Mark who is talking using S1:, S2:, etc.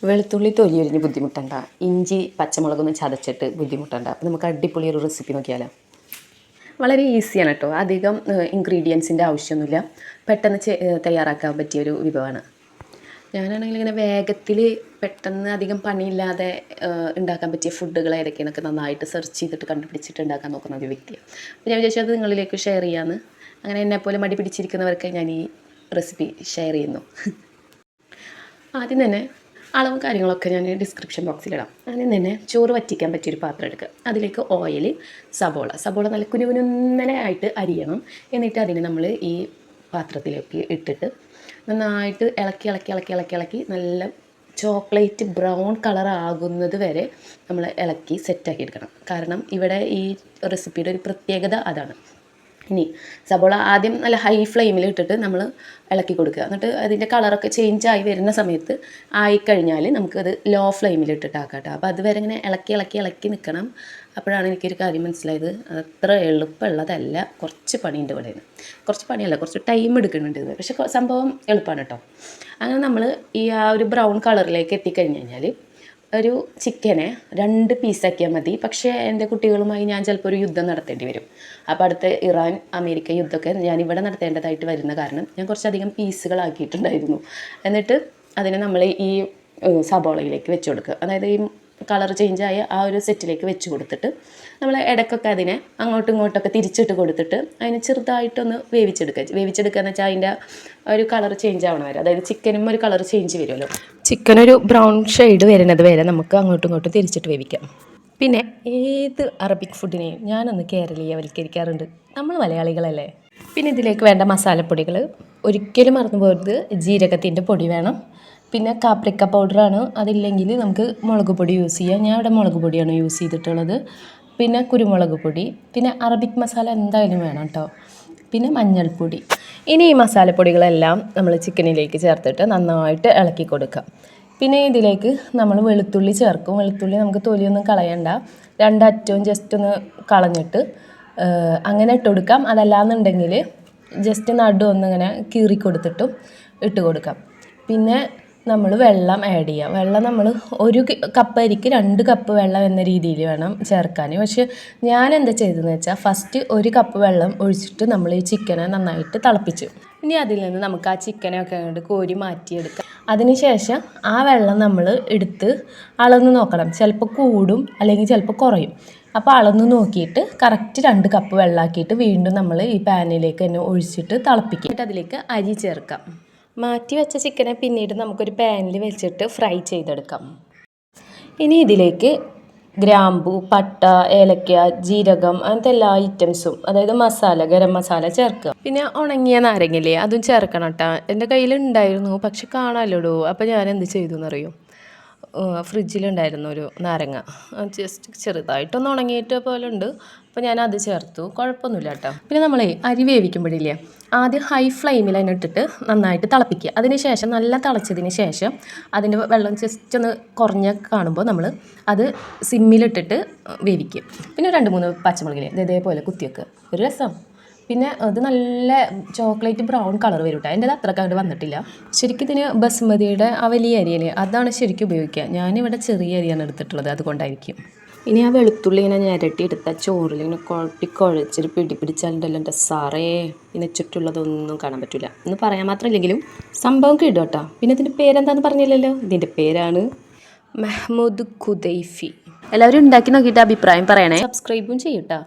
S1: വെളുത്തുള്ളി തൊലിയൊരിഞ്ഞ് ബുദ്ധിമുട്ടണ്ട, ഇഞ്ചി പച്ചമുളകൊന്ന് ചതച്ചിട്ട് ബുദ്ധിമുട്ടണ്ട. അപ്പോൾ നമുക്ക് അടിപൊളി ഒരു റെസിപ്പി നോക്കിയാലോ. വളരെ ഈസിയാണ് കേട്ടോ, അധികം ഇൻഗ്രീഡിയൻസിൻ്റെ ആവശ്യമൊന്നുമില്ല, പെട്ടെന്ന് തയ്യാറാക്കാൻ പറ്റിയൊരു വിഭവമാണ്. ഞാനാണെങ്കിൽ ഇങ്ങനെ വേഗത്തിൽ പെട്ടെന്ന് അധികം പണിയില്ലാതെ ഉണ്ടാക്കാൻ പറ്റിയ ഫുഡുകൾ ഏതൊക്കെയാണെന്നൊക്കെ നന്നായിട്ട് സെർച്ച് ചെയ്തിട്ട് കണ്ടുപിടിച്ചിട്ട് ഉണ്ടാക്കാൻ നോക്കുന്ന ഒരു വ്യക്തിയാണ്. അപ്പോൾ ഞാൻ വിചാരിച്ചത് നിങ്ങളിലേക്ക് ഷെയർ ചെയ്യാമെന്ന്. അങ്ങനെ എന്നെപ്പോലെ മടി പിടിച്ചിരിക്കുന്നവർക്ക് ഞാൻ ഈ റെസിപ്പി ഷെയർ ചെയ്യുന്നു. ആദ്യം തന്നെ അളവും കാര്യങ്ങളൊക്കെ ഞാൻ ഡിസ്ക്രിപ്ഷൻ ബോക്സിലിടാം. ആദ്യം തന്നെ ചോറ് വറ്റിക്കാൻ പറ്റിയൊരു പാത്രം എടുക്കുക. അതിലേക്ക് ഓയിൽ, സബോള നല്ല കുനുകുനുന്നനായിട്ട് അരിയണം. എന്നിട്ട് അതിനെ നമ്മൾ ഈ പാത്രത്തിലേക്ക് ഇട്ടിട്ട് നന്നായിട്ട് ഇളക്കി നല്ല ചോക്ലേറ്റ് ബ്രൗൺ കളർ ആകുന്നത് വരെ നമ്മൾ ഇളക്കി സെറ്റാക്കി എടുക്കണം. കാരണം ഇവിടെ ഈ റെസിപ്പിയുടെ ഒരു പ്രത്യേകത അതാണ്. ഇനി സബോള ആദ്യം നല്ല ഹൈ ഫ്ലെയിമിൽ ഇട്ടിട്ട് നമ്മൾ ഇളക്കി കൊടുക്കുക. എന്നിട്ട് അതിൻ്റെ കളറൊക്കെ ചേഞ്ചായി വരുന്ന സമയത്ത് ആയിക്കഴിഞ്ഞാൽ നമുക്കത് ലോ ഫ്ലെയിമിൽ ഇട്ടിട്ടാക്കാം കേട്ടോ. അപ്പോൾ അതുവരെ ഇങ്ങനെ ഇളക്കി നിൽക്കണം. അപ്പോഴാണ് എനിക്കൊരു കാര്യം മനസ്സിലായത്, അത്ര എളുപ്പമുള്ളതല്ല, കുറച്ച് പണിയുണ്ട് ഇവിടെ. കുറച്ച് പണിയല്ല, കുറച്ച് ടൈം എടുക്കുന്നുണ്ട് ഇത്. പക്ഷെ സംഭവം എളുപ്പമാണ് കേട്ടോ. അങ്ങനെ നമ്മൾ ഈ ഒരു ബ്രൗൺ കളറിലേക്ക് എത്തിക്കഴിഞ്ഞ് ഒരു ചിക്കനെ 2 പീസാക്കിയാൽ മതി. പക്ഷേ എൻ്റെ കുട്ടികളുമായി ഞാൻ ചിലപ്പോൾ ഒരു യുദ്ധം നടത്തേണ്ടി വരും. അപ്പോൾ അടുത്ത ഇറാൻ അമേരിക്ക യുദ്ധമൊക്കെ ഞാനിവിടെ നടത്തേണ്ടതായിട്ട് വരുന്ന കാരണം ഞാൻ കുറച്ചധികം പീസുകളാക്കിയിട്ടുണ്ടായിരുന്നു. എന്നിട്ട് അതിനെ നമ്മൾ ഈ സബോളയിലേക്ക് വെച്ച് കൊടുക്കുക. അതായത് ഈ കളർ ചേഞ്ചായ ആ ഒരു സെറ്റിലേക്ക് വെച്ച് കൊടുത്തിട്ട് നമ്മൾ ഇടയ്ക്കൊക്കെ അതിനെ അങ്ങോട്ടും ഇങ്ങോട്ടൊക്കെ തിരിച്ചിട്ട് കൊടുത്തിട്ട് അതിനെ ചെറുതായിട്ടൊന്ന് വേവിച്ചെടുക്കുക എന്ന് വെച്ചാൽ അതിൻ്റെ ഒരു കളർ ചേഞ്ച് ആവണം വരെ. അതായത് ചിക്കനും ഒരു കളർ ചേഞ്ച് വരുമല്ലോ. ചിക്കനൊരു ബ്രൗൺ ഷെയ്ഡ് വരുന്നത് വരെ നമുക്ക് അങ്ങോട്ടും ഇങ്ങോട്ടും തിരിച്ചിട്ട് വേവിക്കാം. പിന്നെ ഏത് അറബിക് ഫുഡിനെയും ഞാനൊന്ന് കേരളീയവൽക്കരിക്കാറുണ്ട്, നമ്മൾ മലയാളികളല്ലേ. പിന്നെ ഇതിലേക്ക് വേണ്ട മസാലപ്പൊടികൾ ഒരിക്കലും മറന്നു പോകരുത്. ജീരകത്തിൻ്റെ പൊടി വേണം, പിന്നെ കാപ്രിക്ക പൗഡറാണ്. അതില്ലെങ്കിൽ നമുക്ക് മുളക് പൊടി യൂസ് ചെയ്യാം. ഞാൻ ഇവിടെ മുളക് പൊടിയാണ് യൂസ് ചെയ്തിട്ടുള്ളത്. പിന്നെ കുരുമുളക് പൊടി, പിന്നെ അറബിക് മസാല എന്തായാലും വേണം കേട്ടോ, പിന്നെ മഞ്ഞൾപ്പൊടി. ഇനി ഈ മസാലപ്പൊടികളെല്ലാം നമ്മൾ ചിക്കനിലേക്ക് ചേർത്തിട്ട് നന്നായിട്ട് ഇളക്കി കൊടുക്കാം. പിന്നെ ഇതിലേക്ക് നമ്മൾ വെളുത്തുള്ളി ചേർക്കും. വെളുത്തുള്ളി നമുക്ക് തൊലിയൊന്നും കളയണ്ട, 2 അറ്റവും ജസ്റ്റ് ഒന്ന് കളഞ്ഞിട്ട് അങ്ങനെ ഇട്ട് കൊടുക്കാം. അതല്ലാന്നുണ്ടെങ്കിൽ ജസ്റ്റ് നടുവൊന്നിങ്ങനെ കീറി കൊടുത്തിട്ടും ഇട്ട് കൊടുക്കാം. പിന്നെ നമ്മൾ വെള്ളം ആഡ് ചെയ്യുക. വെള്ളം നമ്മൾ 1 കപ്പ് അരിക്ക് 2 കപ്പ് വെള്ളം എന്ന രീതിയിൽ വേണം ചേർക്കാൻ. പക്ഷേ ഞാൻ എന്താ ചെയ്തതെന്ന് വെച്ചാൽ ഫസ്റ്റ് 1 കപ്പ് വെള്ളം ഒഴിച്ചിട്ട് നമ്മൾ ഈ ചിക്കനെ നന്നായിട്ട് തിളപ്പിച്ചു. ഇനി അതിൽ നിന്ന് നമുക്ക് ആ ചിക്കനൊക്കെ അങ്ങോട്ട് കോരി മാറ്റിയെടുക്കാം. അതിനുശേഷം ആ വെള്ളം നമ്മൾ എടുത്ത് അളന്ന് നോക്കണം. ചിലപ്പോൾ കൂടും അല്ലെങ്കിൽ ചിലപ്പോൾ കുറയും. അപ്പോൾ അളന്ന് നോക്കിയിട്ട് കറക്റ്റ് 2 കപ്പ് വെള്ളമാക്കിയിട്ട് വീണ്ടും നമ്മൾ ഈ പാനിലേക്ക് തന്നെ ഒഴിച്ചിട്ട് തിളപ്പിക്കും. എന്നിട്ട് അതിലേക്ക് അരി ചേർക്കാം. മാറ്റി വെച്ച ചിക്കനെ പിന്നീട് നമുക്കൊരു പാനിൽ വെച്ചിട്ട് ഫ്രൈ ചെയ്തെടുക്കാം. ഇനി ഇതിലേക്ക് ഗ്രാമ്പു, പട്ട, ഏലക്ക, ജീരകം അങ്ങനത്തെ എല്ലാ ഐറ്റംസും, അതായത് മസാല, ഗരം മസാല ചേർക്കുക. പിന്നെ ഉണങ്ങിയ നാരങ്ങയില്ലേ, അതും ചേർക്കണം കേട്ടോ. എൻ്റെ കയ്യിലുണ്ടായിരുന്നു, പക്ഷെ കാണാമല്ലോ. അപ്പോൾ ഞാൻ എന്ത് ചെയ്തു എന്നറിയും, ഫ്രിഡ്ജിലുണ്ടായിരുന്നു ഒരു നാരങ്ങ, ജസ്റ്റ് ചെറുതായിട്ടൊന്ന് ഉണങ്ങിയിട്ട് പോലെ ഉണ്ട്. അപ്പോൾ ഞാനത് ചേർത്തു, കുഴപ്പമൊന്നുമില്ല കേട്ടോ. പിന്നെ നമ്മൾ അരി വേവിക്കുമ്പോഴില്ലേ, ആദ്യം ഹൈ ഫ്ലെയിമിൽ തന്നെ ഇട്ടിട്ട് നന്നായിട്ട് തിളപ്പിക്കുക. അതിന് ശേഷം നല്ല തിളച്ചതിന് ശേഷം അതിൻ്റെ വെള്ളം ജസ്റ്റ് ഒന്ന് കുറഞ്ഞ് കാണുമ്പോൾ നമ്മൾ അത് സിമ്മിലിട്ടിട്ട് വേവിക്കും. പിന്നെ 2-3 പച്ചമുളകിലെ ഇതേപോലെ കുത്തിവെക്കുക, ഒരു രസം. പിന്നെ അത് നല്ല ചോക്ലേറ്റ് ബ്രൗൺ കളർ വരും കേട്ടോ. എൻ്റെ അത്രയ്ക്ക് അങ്ങോട്ട് വന്നിട്ടില്ല. ശരിക്കും ഇതിന് ബസ്മതിയുടെ ആ വലിയ അരിയല്ലേ, അതാണ് ശരിക്കും ഉപയോഗിക്കുക. ഞാനിവിടെ ചെറിയ അരിയാണ് എടുത്തിട്ടുള്ളത്, അതുകൊണ്ടായിരിക്കും. ഇനി ആ വെളുത്തുള്ളി ഇങ്ങനെ ഞരട്ടിയെടുത്ത ചോറിൽ ഇങ്ങനെ കുഴച്ചൊരു പിടിച്ചാലുണ്ടല്ലോ എൻ്റെ സാറേ, പിന്നെ ചുറ്റുള്ളതൊന്നും കാണാൻ പറ്റില്ല എന്ന് പറയാൻ മാത്രമില്ലെങ്കിലും സംഭവം കിട്ടും കേട്ടോ. പിന്നെ ഇതിൻ്റെ പേരെന്താണെന്ന് പറഞ്ഞില്ലല്ലോ, ഇതിൻ്റെ പേരാണ് മെഹ്മൂദ് ഖുദൈഫി. എല്ലാവരും ഉണ്ടാക്കി നോക്കിയിട്ട് അഭിപ്രായം പറയണേ. സബ്സ്ക്രൈബും ചെയ്യട്ടോ.